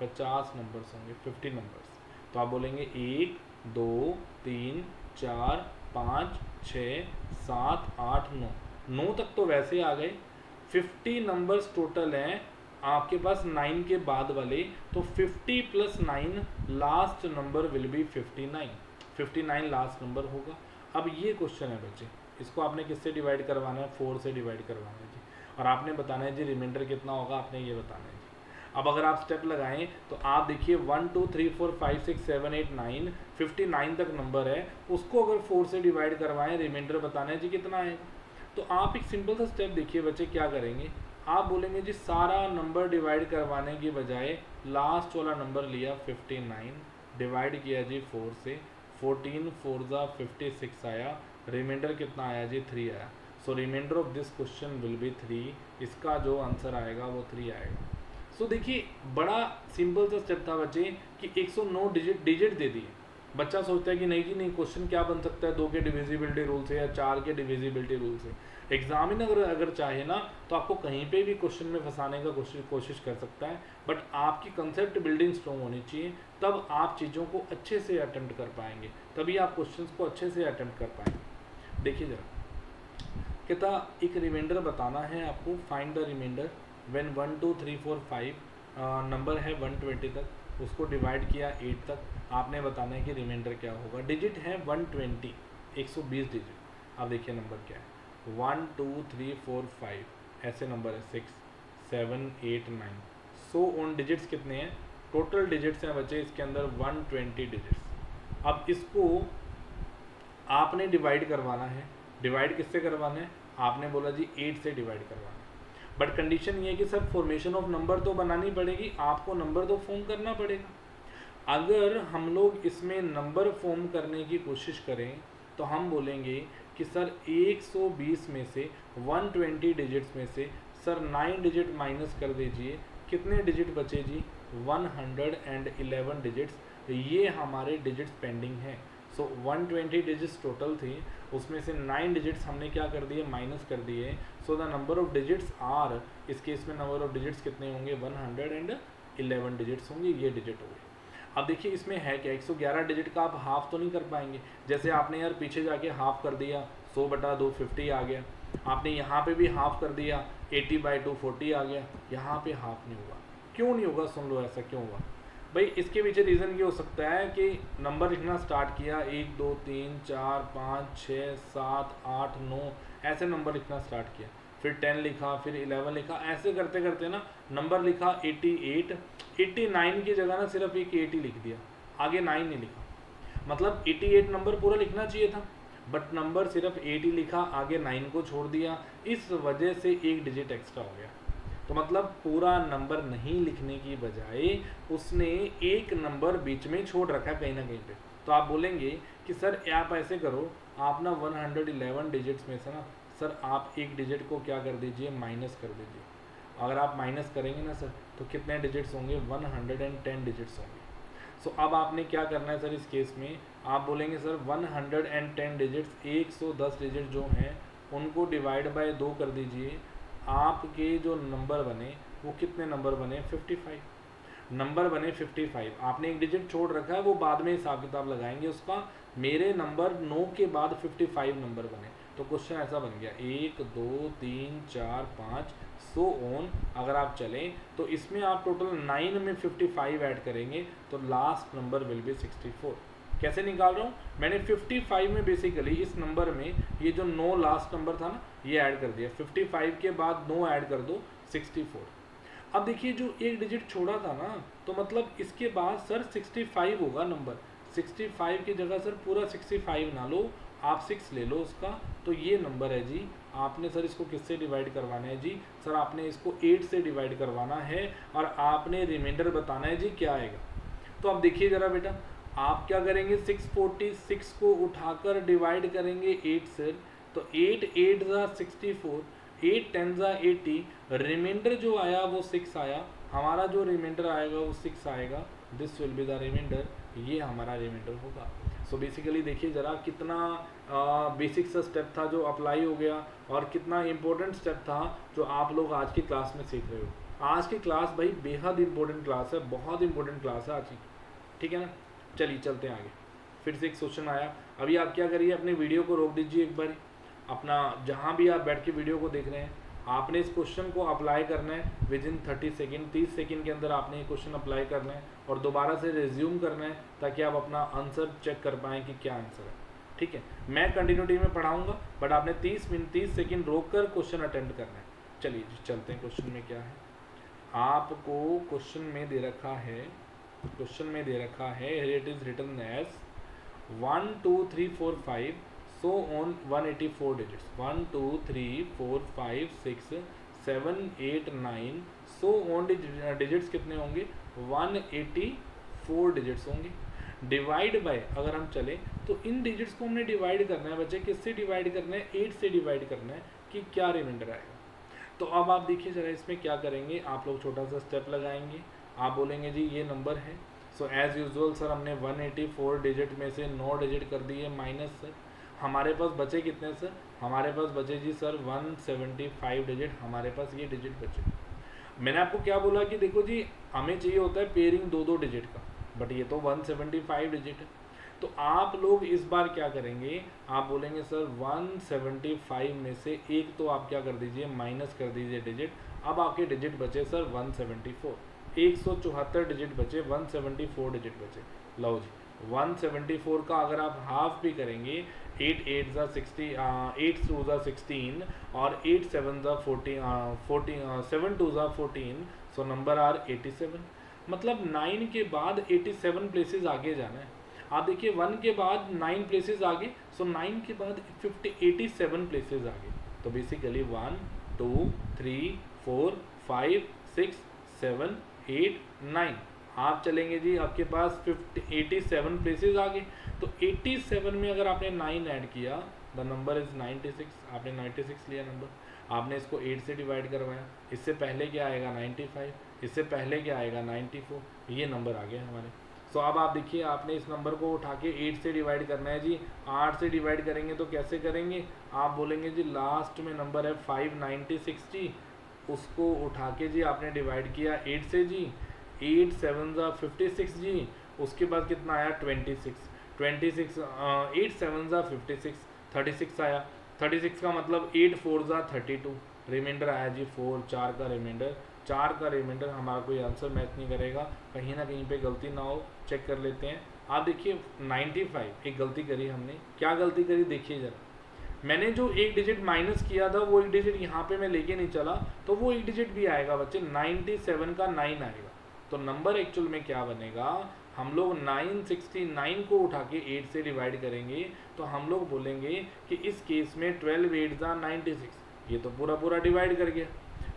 50 नंबर्स होंगे, 50 नंबर्स। तो आप बोलेंगे 1 2 3 4 5 6 7 8 9, 9 तक तो वैसे आ गए। 50 नंबर्स टोटल हैं आपके पास 9 के बाद वाले। तो 50 + 9 last number will B 59। 59 last number होगा। अब ये क्वेश्चन है बच्चे, इसको आपने किससे डिवाइड करवाना है, 4 से डिवाइड करवाना है जी। और आपने बताना है जी रिमाइंडर कितना होगा, आपने ये बताना है जी। अब अगर आप स्टेप लगाएं तो आप देखिए 1 2 3 4 5 6 7 8 9, 59 तक नंबर है, उसको अगर 4 से डिवाइड करवाएं, रिमाइंडर बताना है जी कितना आएगा। तो आप एक सिंपल सा स्टेप देखिए बच्चे क्या करेंगे। आप बोलेंगे जी सारा नंबर डिवाइड करवाने की बजाय लास्ट वाला नंबर लिया 59, डिवाइड किया जी 4 से, 14 4 ज़ा 56 आया, रिमाइंडर कितना आया जी 3 आया। So reminder of this question will be 3। इसका जो आंसर आएगा वो 3 आएगा। सो देखिए बड़ा सिंपल सा स्टेप था बच्चे कि 109 डिजिट दे दिए। बच्चा सोचता है कि नहीं जी नहीं, क्वेश्चन क्या बन सकता है 2 के डिविजिबिलिटी रूल से या 4 के डिविजिबिलिटी रूल से। एग्जामिनर अगर चाहे ना तो आपको कहीं पे भी क्वेश्चन में फंसाने का कोशिश कर सकता है, बट आपकी कंसेप्ट बिल्डिंग स्ट्रॉन्ग होनी चाहिए, तब आप चीज़ों को अच्छे से अटेम्प्ट कर पाएंगे, तभी आप क्वेश्चंस को अच्छे से अटेम्प्ट कर पाएंगे। देखिए जरा, कहता एक रिमाइंडर बताना है आपको, find the reminder when 1 2 3 4 5 number है 120 तक, उसको डिवाइड किया 8 तक, आपने बताना है कि रिमाइंडर क्या होगा। डिजिट है 120, 120 डिजिट। आप देखिए नंबर क्या है, 1 2 3 4 5 ऐसे नंबर है, 6 7 8 9, सो ऑन डिजिट्स कितने हैं, टोटल डिजिट्स हैं बच्चे इसके अंदर 120 डिजिट्स। अब इसको आपने डिवाइड करवाना है, डिवाइड किससे करवाना है, आपने बोला जी 8 से डिवाइड करवाना है, बट कंडीशन ये है कि सर फॉर्मेशन ऑफ नंबर तो बनानी पड़ेगी, आपको नंबर तो फॉर्म करना पड़ेगा। अगर हम लोग इसमें नंबर फॉर्म करने की कोशिश करें तो हम बोलेंगे कि सर 120 में से 120 डिजिट्स में से सर 9 डिजिट माइनस कर दीजिए, कितने डिजिट बचे जी, 111 डिजिट्स। ये हमारे डिजिट्स पेंडिंग हैं। सो 120 डिजिट्स टोटल थी, उसमें से 9 डिजिट्स हमने क्या कर दिए, माइनस कर दिए। So the number of digits are, इस केस में नंबर ऑफ डिजिट्स कितने होंगे, 111 डिजिट्स होंगे, ये डिजिट हो गए। अब देखिए इसमें है क्या, 111 डिजिट का आप हाफ तो नहीं कर पाएंगे, जैसे आपने यार पीछे जाके हाफ कर दिया 100/2 50 आ गया, आपने यहाँ पे भी हाफ कर दिया 80/2 40 आ गया, यहाँ पे हाफ नहीं होगा। क्यों नहीं होगा, सुन लो ऐसा क्यों होगा भाई। इसके पीछे रीज़न ये हो सकता है कि नंबर लिखना स्टार्ट किया 1 2 3 4 5 6 7 8 9 ऐसे नंबर लिखना स्टार्ट किया, फिर 10 लिखा, फिर 11 लिखा, ऐसे करते करते ना नंबर लिखा 88, 89 की जगह ना सिर्फ एक 80 लिख दिया, आगे 9 नहीं लिखा। मतलब 88 नंबर पूरा लिखना चाहिए था, बट नंबर सिर्फ 80 लिखा, आगे 9 को छोड़ दिया, इस वजह से एक डिजिट एक्स्ट्रा हो गया। तो मतलब पूरा नंबर नहीं लिखने की बजाय उसने एक नंबर बीच में छोड़ रखा है कहीं ना कहीं पे। तो आप बोलेंगे कि सर आप ऐसे करो, आप ना 111 डिजिट्स में से ना सर आप एक डिजिट को क्या कर दीजिए, माइनस कर दीजिए। अगर आप माइनस करेंगे ना सर तो कितने डिजिट्स होंगे, 110 डिजिट्स होंगे। सो अब आपने क्या करना है सर, इस केस में आप बोलेंगे सर 110 डिजिट्स, 110 डिजिट जो हैं उनको डिवाइड बाय 2 कर दीजिए। आपके जो नंबर बने वो कितने नंबर बने, 55 नंबर बने 55। आपने एक डिजिट छोड़ रखा है, वो बाद में हिसाब किताब लगाएंगे उसका। मेरे नंबर 9 के बाद 55 नंबर बने, तो क्वेश्चन ऐसा बन गया 1 2 3 4 5 सो ऑन। अगर आप चलें तो इसमें आप टोटल 9 में 55 ऐड करेंगे तो लास्ट नंबर विल बी 64। कैसे निकाल रहा हूँ, मैंने 55 में बेसिकली इस नंबर में ये जो 9 लास्ट नंबर था ना ये ऐड कर दिया, 55 के बाद 9 ऐड कर दो 64। अब देखिए जो एक डिजिट छोड़ा था ना, तो मतलब इसके बाद सर 65 होगा नंबर, 65 की जगह सर पूरा 65 ना लो, आप 6 ले लो उसका, तो ये नंबर है जी। आपने सर इसको किससे डिवाइड करवाना है जी, सर आपने इसको 8 से डिवाइड करवाना है और आपने रिमाइंडर बताना है जी क्या आएगा। तो अब देखिए ज़रा बेटा, आप क्या करेंगे, 646 को उठाकर डिवाइड करेंगे 8 से, तो 8 8 ज़ा 64, 8 10 ज़ा 80, रिमाइंडर जो आया वो 6 आया, हमारा जो रिमाइंडर आएगा वो 6 आएगा, this will be the reminder, ये हमारा रिमाइंडर होगा। सो बेसिकली देखिए ज़रा कितना बेसिक सा स्टेप था जो अप्लाई हो गया, और कितना इम्पोर्टेंट स्टेप था जो आप लोग आज की क्लास में सीख रहे हो। आज की क्लास भाई बेहद इंपॉर्टेंट क्लास है, बहुत इंपॉर्टेंट क्लास है आज की, ठीक है ना। चलिए चलते हैं आगे, फिर से एक क्वेश्चन आया। अभी आप क्या करिए, अपने वीडियो को रोक दीजिए एक बार, अपना जहाँ भी आप बैठ के वीडियो को देख रहे हैं, आपने इस क्वेश्चन को अप्लाई करना है विद इन 30 सेकेंड, 30 सेकेंड के अंदर आपने ये क्वेश्चन अप्लाई करना है और दोबारा से रिज्यूम करना है, ताकि आप अपना आंसर चेक कर पाएँ कि क्या आंसर है, ठीक है। मैं कंटिन्यूटी में पढ़ाऊँगा, बट आपने 30 सेकेंड रोक कर क्वेश्चन अटेम्प्ट करना है। चलिए चलते हैं, क्वेश्चन में क्या है। आपको क्वेश्चन में दे रखा है, it is written as 1 2 3 4 5 so on 184 digits, 1 2 3 4 5 6 7 8 9 so on digits कितने होंगे, 184 डिजिट्स होंगे। डिवाइड बाय, अगर हम चले तो इन डिजिट्स को हमने डिवाइड करना है बच्चे, किससे डिवाइड करना है, 8 से डिवाइड करना है, कि क्या रिमाइंडर आएगा। तो अब आप देखिए ज़रा इसमें क्या करेंगे, आप लोग छोटा सा स्टेप लगाएंगे, आप बोलेंगे जी ये नंबर है। सो एज़ यूजुअल सर हमने 184 डिजिट में से 9 डिजिट कर दिए माइनस सर, हमारे पास बचे कितने सर? हमारे पास बचे जी सर 175 डिजिट, हमारे पास ये डिजिट बचे। मैंने आपको क्या बोला कि देखो जी हमें चाहिए होता है पेयरिंग 2-2 डिजिट का, बट ये तो 175 डिजिट है। तो आप लोग इस बार क्या करेंगे, आप बोलेंगे सर 175 में से एक तो आप क्या कर दीजिए, माइनस कर दीजिए डिजिट। अब आपके डिजिट बचे सर 174, 174 डिजिट बचे, 174 डिजिट बचे। लो जी 174 का अगर आप हाफ भी करेंगे, 8 8 ज़ा 60, 8 2 ज़ा 16 और 8 7 ज़ा 14, 7 2 ज़ा 14, सो नंबर आर 87। मतलब 9 के बाद 87 प्लेसेस आगे जाना है। आप देखिए 1 के बाद 9 प्लेसेस आगे, सो 9 के बाद 87 प्लेसेस आगे। तो बेसिकली 1 2 3 4 5 6 7 8 9 आप चलेंगे जी, आपके पास 87 प्लेसेस आ गए। तो 87 में अगर आपने 9 ऐड किया, द नंबर इज 96। आपने 96 लिया नंबर, आपने इसको 8 से डिवाइड करवाया। इससे पहले क्या आएगा 95, इससे पहले क्या आएगा 94, ये नंबर आ गया हमारे। सो अब आप देखिए, आपने इस नंबर को उठा के 8 से डिवाइड करना है जी। 8 से डिवाइड करेंगे तो कैसे करेंगे, आप बोलेंगे जी लास्ट में नंबर है 596 जी, उसको उठा के जी आपने डिवाइड किया 8 से जी, 8 7 ज़ा 56 जी, उसके बाद कितना आया 26, 26 8 7 ज़ा 56, 36 आया। 36 का मतलब 8 4 ज़ा 32, रिमाइंडर आया जी 4, 4 का रिमाइंडर, 4 का रिमाइंडर हमारा कोई आंसर मैच नहीं करेगा, कहीं ना कहीं पे गलती ना हो, चेक कर लेते हैं। आप देखिए 95 एक गलती करी हमने, क्या गलती करी देखिए ज़रा। मैंने जो एक डिजिट माइनस किया था वो एक डिजिट यहाँ पे मैं लेके नहीं चला, तो वो एक डिजिट भी आएगा बच्चे, 97 का 9 आएगा। तो नंबर एक्चुअल में क्या बनेगा, हम लोग 969 को उठा के 8 से डिवाइड करेंगे, तो हम लोग बोलेंगे कि इस केस में 12 8 ज़ा 96, ये तो पूरा पूरा डिवाइड कर गया,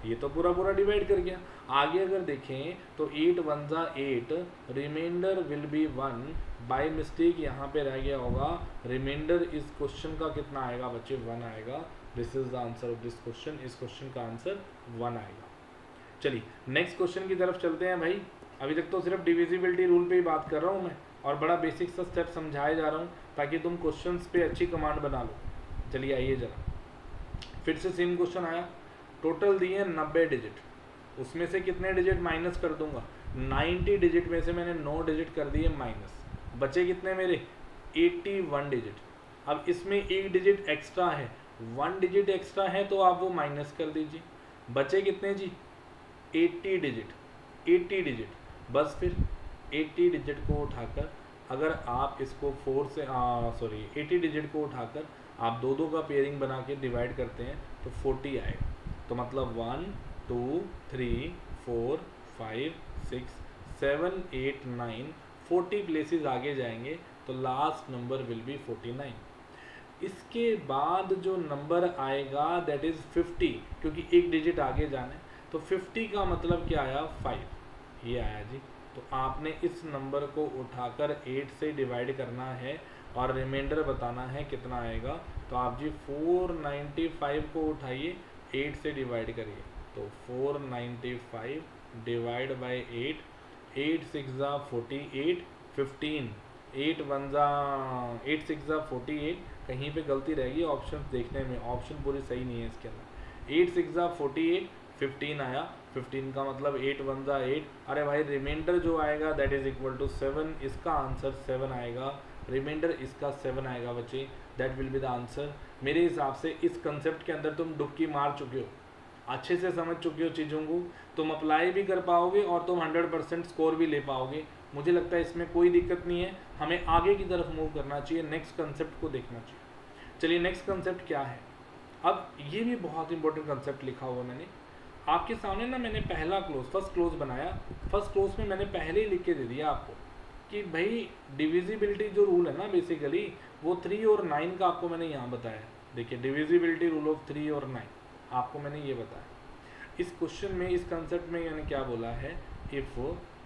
ये तो पूरा पूरा डिवाइड कर गया। आगे अगर देखें तो 8 1 ज़ा 8, reminder will be 1, by mistake यहाँ पे रह गया होगा, रिमाइंडर इस क्वेश्चन का कितना आएगा बच्चे 1 आएगा। This is the answer of this question, इस क्वेश्चन का आंसर 1 आएगा। चलिए नेक्स्ट क्वेश्चन की तरफ चलते हैं भाई। अभी तक तो सिर्फ डिविजिबिलिटी रूल पे ही बात कर रहा हूँ मैं, और बड़ा बेसिक सा स्टेप समझाए जा रहा हूँ ताकि तुम क्वेश्चंस पे अच्छी कमांड बना लो। चलिए आइए जरा, फिर से सेम क्वेश्चन आया। टोटल दिए 90 डिजिट, उसमें से कितने डिजिट माइनस कर दूंगा, 90 डिजिट में से मैंने 9 डिजिट कर दिए माइनस, बचे कितने मेरे 81 डिजिट। अब इसमें एक डिजिट एक्स्ट्रा है, 1 डिजिट एक्स्ट्रा है, तो आप वो माइनस कर दीजिए। बचे कितने जी 80 डिजिट, 80 डिजिट। बस फिर 80 डिजिट को उठाकर अगर आप इसको 80 डिजिट को उठाकर आप दो का पेयरिंग बना के डिवाइड करते हैं तो 40 आएगा। तो मतलब 1 2 3 4 5 6 7 8 9 40 प्लेसेस आगे जाएंगे तो लास्ट नंबर विल बी 49। इसके बाद जो नंबर आएगा दैट इज़ 50, क्योंकि एक डिजिट आगे जाना है, तो 50 का मतलब क्या आया 5, ये आया जी। तो आपने इस नंबर को उठाकर 8 से डिवाइड करना है और रिमाइंडर बताना है कितना आएगा। तो आप जी 495 को उठाइए 8 से डिवाइड करिए, तो 495 डिवाइड बाई 8, 8 6 ज़ा 48, 15, 8 1 ज़ा 8 6 ज़ा 48, कहीं पे गलती रहेगी ऑप्शन देखने में, ऑप्शन पूरी सही नहीं है इसके अंदर। 8 6 ज़ा 48, 15 आया, 15 का मतलब 8 1 ज़ा 8, अरे भाई रिमाइंडर जो आएगा दैट इज इक्वल टू 7, इसका आंसर 7 आएगा, रिमाइंडर इसका 7 आएगा बच्चे, that will be the answer. मेरे हिसाब से इस कंसेप्ट के अंदर तुम डुबकी मार चुके हो, अच्छे से समझ चुके हो चीज़ों को, तुम अप्लाई भी कर पाओगे और तुम 100% स्कोर भी ले पाओगे। मुझे लगता है इसमें कोई दिक्कत नहीं है, हमें आगे की तरफ मूव करना चाहिए, नेक्स्ट कंसेप्ट को देखना चाहिए। चलिए नेक्स्ट कंसेप्ट क्या है, अब ये भी बहुत इंपॉर्टेंट कंसेप्ट लिखा हुआ मैंने आपके सामने ना, मैंने पहला क्लोज फर्स्ट क्लोज बनाया, फर्स्ट क्लोज में मैंने पहले ही लिख के दे दिया आपको कि भाई डिविजिबिलिटी जो रूल है ना बेसिकली वो 3 और 9 का आपको मैंने यहाँ बताया। देखिए डिविजिबिलिटी रूल ऑफ 3 और 9 आपको मैंने ये बताया। इस क्वेश्चन में इस कंसेप्ट में मैंने क्या बोला है, if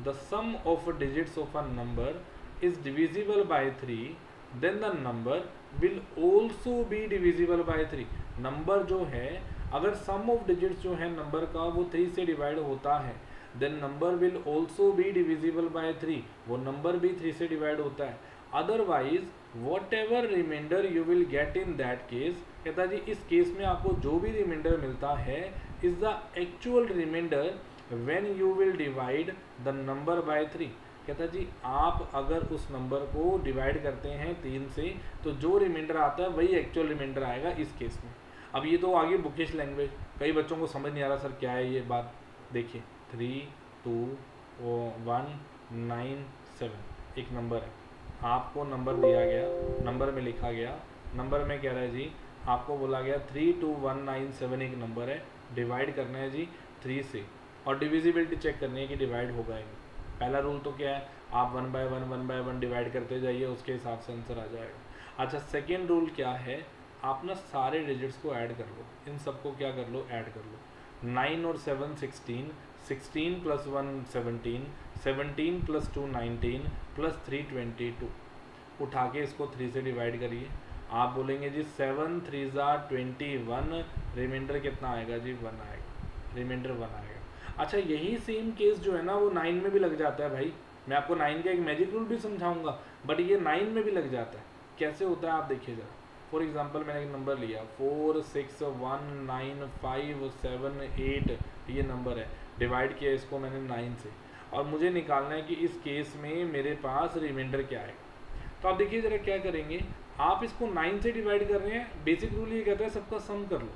the sum of digits of a number is divisible by 3 then the number will also be divisible by 3। Number जो है अगर सम ऑफ डिजिट्स जो है नंबर का वो 3 से डिवाइड होता है, then number will also be divisible by 3, वो नंबर भी 3 से डिवाइड होता है। Otherwise whatever reminder you will get in that case, कहता जी इस केस में आपको जो भी रिमाइंडर मिलता है is the actual reminder when you will divide the number by 3। कहता जी आप अगर उस नंबर को डिवाइड करते हैं 3 से तो जो रिमाइंडर आता है वही एक्चुअल रिमाइंडर आएगा इस केस में। अब ये तो आगे बुकिश लैंग्वेज, कई बच्चों को समझ नहीं आ रहा सर क्या है ये बात। देखिए 3 2 1 9 7 एक नंबर है, आपको नंबर दिया गया, नंबर में लिखा गया, नंबर में कह रहा है जी आपको बोला गया 32197 एक नंबर है, डिवाइड करना है जी 3 से और डिविजिबिलिटी चेक करनी है कि डिवाइड होगा ही। पहला रूल तो क्या है, आप 1 by 1 डिवाइड करते जाइए, उसके हिसाब से आंसर आ जाएगा। अच्छा सेकेंड रूल क्या है, आप ना सारे डिजिट्स को ऐड कर लो, इन सबको क्या कर लो, ऐड कर लो। 9 और 7 16, 16 + 1 17, 17 + 2 19 + 3 22। उठा के इसको 3 से डिवाइड करिए, आप बोलेंगे जी 7 3 21, रिमाइंडर कितना आएगा जी 1 आएगा, रिमाइंडर 1 आएगा। अच्छा यही सेम केस जो है ना वो 9 में भी लग जाता है भाई, मैं आपको 9 का एक मैजिक रूल भी समझाऊंगा, बट ये 9 में भी लग जाता है। कैसे होता है आप देखिए ज़रा। फॉर एग्जांपल मैंने एक नंबर लिया 4 6 1 9 5 7 8, ये नंबर है, डिवाइड किया इसको मैंने 9 से और मुझे निकालना है कि इस केस में मेरे पास रिमाइंडर क्या है। तो आप देखिए ज़रा क्या करेंगे, आप इसको 9 से डिवाइड कर रहे हैं, बेसिक रूल ये कहता है सबका सम कर लो,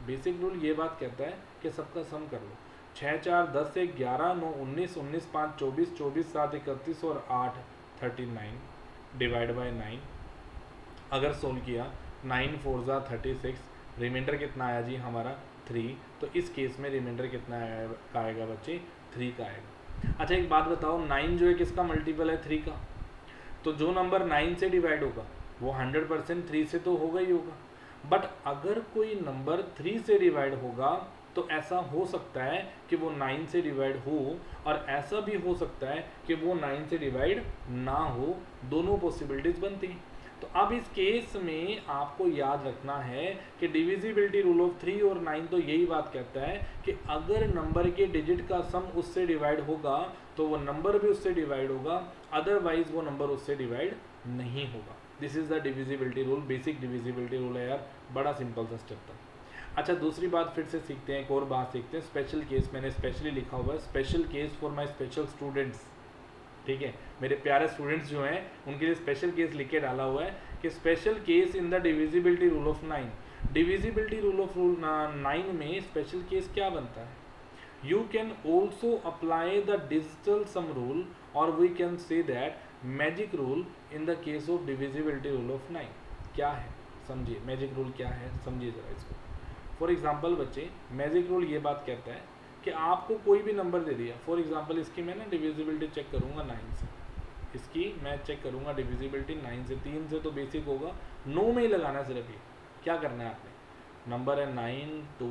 बेसिक रूल ये बात कहता है कि सबका सम कर लो। 6 4 10 1 11 9 19 19 5 24 24 7 31 और 8 39 डिवाइड बाय 9। अगर सोल्व किया 9 4 36, रिमाइंडर कितना आया जी हमारा 3, तो इस केस में रिमाइंडर कितना आएगा बच्चे 3 का आएगा। अच्छा एक बात बताओ, 9 जो है किसका मल्टीपल है 3 का, तो जो नंबर 9 से डिवाइड होगा वो 100% 3 से तो होगा ही होगा। बट अगर कोई नंबर 3 से डिवाइड होगा तो ऐसा हो सकता है कि वो 9 से डिवाइड हो और ऐसा भी हो सकता है कि वो 9 से डिवाइड ना हो, दोनों पॉसिबिलिटीज बनती हैं। तो अब इस केस में आपको याद रखना है कि डिविजिबिलिटी रूल ऑफ 3 और 9 तो यही बात कहता है कि अगर नंबर के डिजिट का सम उससे डिवाइड होगा तो वो नंबर भी उससे डिवाइड होगा, अदरवाइज वो नंबर उससे डिवाइड नहीं होगा। This is the divisibility rule, basic divisibility rule है यार, बड़ा सिंपल सा स्टेप था। अच्छा दूसरी बात फिर से सीखते हैं, एक और बात सीखते हैं, स्पेशल केस मैंने स्पेशली लिखा हुआ है, special case for my special students. ठीक है, मेरे प्यारे स्टूडेंट्स जो हैं उनके लिए स्पेशल केस लिख के डाला हुआ है कि special case in the divisibility rule of 9। Divisibility rule of 9 में स्पेशल केस क्या बनता है, you can also apply the digital sum rule और we can say that magic rule in the case of divisibility rule of 9। क्या है समझिए, magic rule क्या है समझिए ज़रा इसको। फॉर एग्जाम्पल बच्चे मैजिक रूल ये बात कहता है कि आपको कोई भी नंबर दे दिया, फॉर एग्जांपल इसकी मैं ना डिविजिबिलिटी चेक करूँगा 9 से, इसकी मैं चेक करूँगा डिविजिबिलिटी 9 से, 3 से तो बेसिक होगा, 9 में ही लगाना है सिर्फ। ये क्या करना है आपने, नंबर है 9 2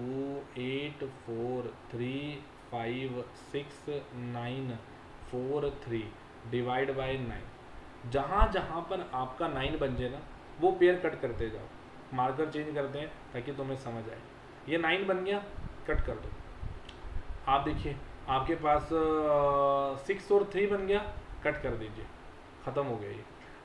8 4 3 5 6 9 4 3 डिवाइड बाय 9। जहाँ जहाँ पर आपका 9 बन जाए ना वो पेयर कट करते जाओ, मार्कर चेंज करते हैं ताकि तुम्हें समझ आए। ये 9 बन गया, कट कर दो। आप देखिए आपके पास 6 और 3 बन गया, कट कर दीजिए, ख़त्म हो गया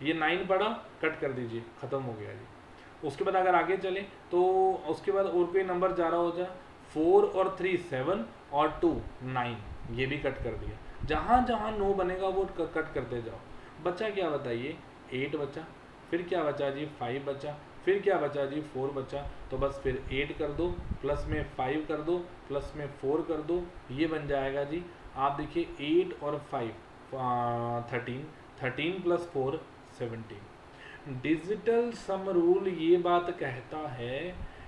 ये 9 पड़ा, कट कर दीजिए, ख़त्म हो गया जी। उसके बाद अगर आगे चले तो उसके बाद और कोई नंबर जा रहा हो जाए, 4 और 3 7 और 2 9, ये भी कट कर दिया। जहाँ जहाँ 9 बनेगा वो कट करते जाओ। बचा क्या बताइए, 8 बचा, फिर क्या बचा जी 5 बचा, फिर क्या बचा जी 4 बचा, तो बस फिर 8 कर दो, प्लस में 5 कर दो, प्लस में 4 कर दो, ये बन जाएगा जी। आप देखिए 8 और 5 13, 13 + 4 17। डिजिटल सम रूल ये बात कहता है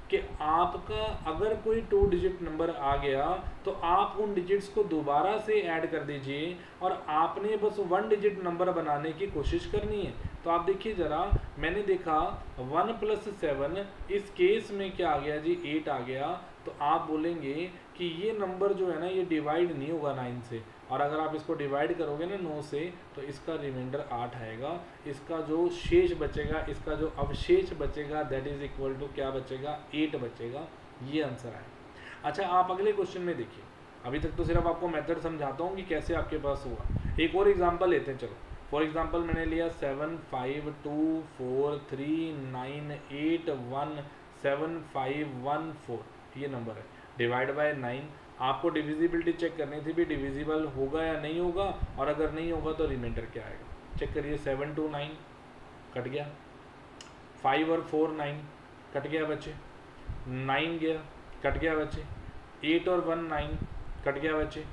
कि आपका अगर कोई 2 डिजिट नंबर आ गया तो आप उन डिजिट्स को दोबारा से ऐड कर दीजिए और आपने बस 1 डिजिट नंबर बनाने की कोशिश करनी है। तो आप देखिए ज़रा, मैंने देखा 1 + 7, इस केस में क्या आ गया जी 8 आ गया, तो आप बोलेंगे कि ये नंबर जो है ना ये डिवाइड नहीं होगा 9 से, और अगर आप इसको डिवाइड करोगे ना 9 से तो इसका रिमाइंडर 8 आएगा, इसका जो शेष बचेगा, इसका जो अवशेष बचेगा दैट इज इक्वल टू क्या बचेगा 8 बचेगा, ये आंसर आए। अच्छा आप अगले क्वेश्चन में देखिए, अभी तक तो सिर्फ आपको मेथड समझाता हूँ कि कैसे आपके पास हुआ। एक और एग्जांपल लेते हैं, चलो फॉर एग्जांपल मैंने लिया 7 5 2 4 3 9 8 1 7 5 1 4, ये नंबर है। डिवाइड बाय 9, आपको डिविजिबिलिटी चेक करनी थी भी डिविजिबल होगा या नहीं होगा, और अगर नहीं होगा तो रिमाइंडर क्या आएगा। चेक करिए, 7 2 9 कट गया, 5 और 4 9 कट गया बच्चे, 9 गया कट गया बच्चे, 8 और 1 9 कट गया बच्चे,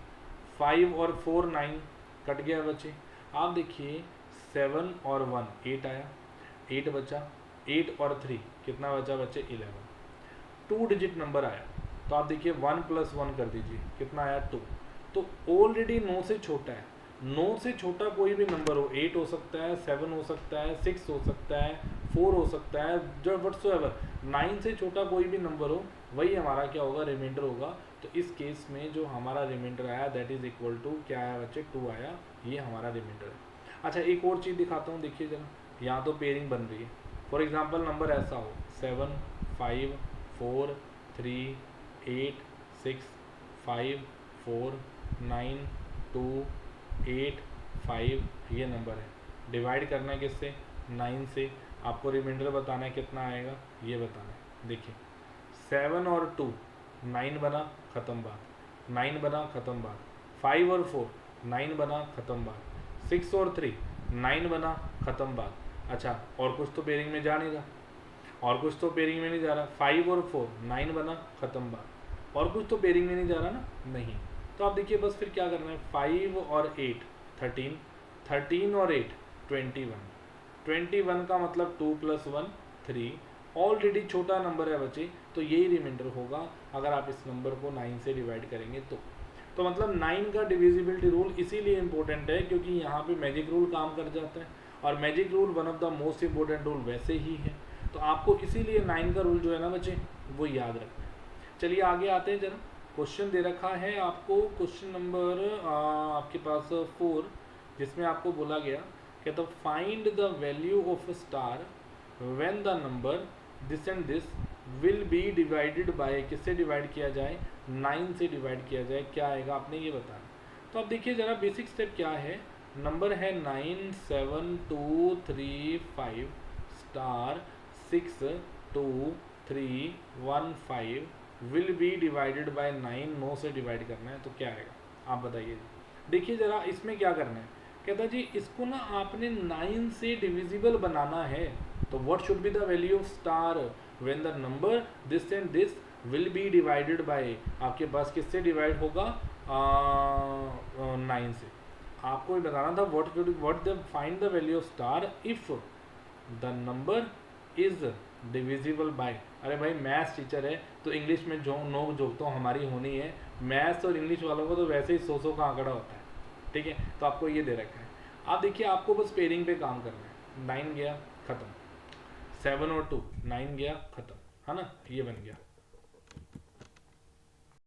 5 और 4 9 कट गया बच्चे। आप देखिए 7 और 1 8 आया, 8 बचा, 8 और 3 कितना बचा बच्चे 11, 2 डिजिट नंबर आया। तो आप देखिए 1 + 1 कर दीजिए, कितना आया 2। तो ऑलरेडी 9 से छोटा है, 9 से छोटा कोई भी नंबर हो, 8 हो सकता है, 7 हो सकता है, 6 हो सकता है, 4 हो सकता है, जो व्हाटसोएवर 9 से छोटा कोई भी नंबर हो, वही हमारा क्या होगा, रिमाइंडर होगा। तो इस केस में जो हमारा रिमाइंडर आया दैट इज इक्वल टू क्या आया बच्चे, 2 आया, ये हमारा रिमाइंडर है। अच्छा एक और चीज़ दिखाता हूँ, देखिए जरा, यहाँ तो पेयरिंग बन रही है। फॉर एग्जाम्पल नंबर ऐसा हो 7 5 4 3 8 6 5 4 9 2 8 5, ये नंबर है। डिवाइड करना है किससे, 9 से। आपको रिमाइंडर बताना है कितना आएगा, ये बताना है। देखिए 7 और 2 9 बना, ख़त्म बात, 9 बना, ख़त्म बात। 5 और 4 9 बना, ख़त्म बात। 6 और 3 9 बना, ख़त्म बात। अच्छा और कुछ तो पेयरिंग में जा नहीं रहा, और कुछ तो पेयरिंग में नहीं जा रहा। 5 और 4 9 बना, ख़त्म बात। और कुछ तो पेयरिंग में नहीं जा रहा ना, नहीं। तो आप देखिए बस फिर क्या करना है, 5 और 8 13, 13 और 8 21, 21 का मतलब 2 + 1 3, ऑलरेडी छोटा नंबर है बच्चे, तो यही रिमाइंडर होगा अगर आप इस नंबर को 9 से डिवाइड करेंगे तो मतलब 9 का डिविजिबिलिटी रूल इसीलिए इम्पोर्टेंट है क्योंकि यहाँ पे मैजिक रूल काम कर जाता है, और magic rule one of the most important rule वैसे ही है। तो आपको इसीलिए 9 का रूल जो है ना बच्चे, वो याद रखना है। चलिए आगे आते हैं जरा, क्वेश्चन दे रखा है आपको, क्वेश्चन नंबर आपके पास 4, जिसमें आपको बोला गया कि तो find the value of star when the number this and this will be divided bye, किससे डिवाइड किया जाए, 9 से डिवाइड किया जाए, क्या आएगा आपने ये बताना। तो आप देखिए ज़रा बेसिक स्टेप क्या है, नंबर है 9 7 2 3 5 star 6 2 3 1 5 will be divided bye 9, 9 से डिवाइड करना है, तो क्या आएगा आप बताइए जी। देखिए ज़रा इसमें क्या करना है, कहता जी इसको ना आपने 9 से डिविजिबल बनाना है, तो what should be the value of star when the number this and this will be divided bye, आपके पास किससे डिवाइड होगा, 9 से। आपको ये बताना था what the find the value of star if the number is divisible bye. अरे भाई मैथ्स टीचर है तो इंग्लिश में जो नोक झोंक तो हमारी होनी है, मैथ्स और इंग्लिश वालों को तो वैसे ही 100 का आंकड़ा होता है, ठीक है। तो आपको ये दे रखा है, आप देखिए आपको बस पेयरिंग पे काम करना है। 9 गया ख़त्म, 7 और 2 9 गया ख़त्म, है ना, ये बन गया।